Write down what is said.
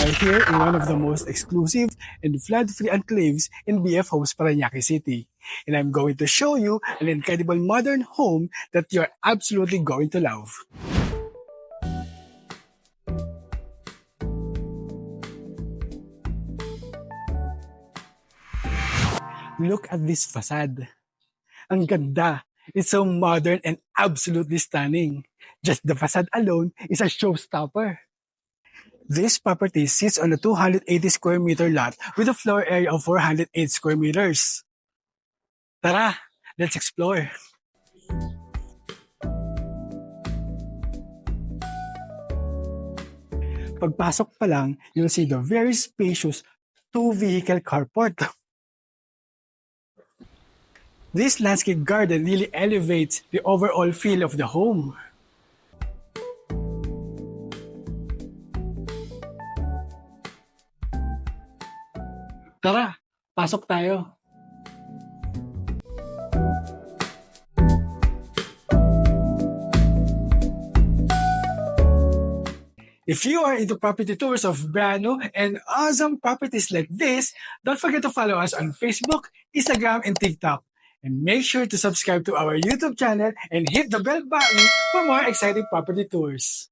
are here in one of the most exclusive and flood-free enclaves in BF Homes, Parañaque City. And I'm going to show you an incredible modern home that you're absolutely going to love. Look at this facade. Ang ganda. It's so modern and absolutely stunning. Just the facade alone is a showstopper. This property sits on a 280 square meter lot with a floor area of 408 square meters. Tara, let's explore. Pagpasok pa lang, you'll see the very spacious two-vehicle carport. This landscape garden really elevates the overall feel of the home. Tara, pasok tayo. If you are into property tours of brand new and awesome properties like this, don't forget to follow us on Facebook, Instagram, and TikTok. And make sure to subscribe to our YouTube channel and hit the bell button for more exciting property tours.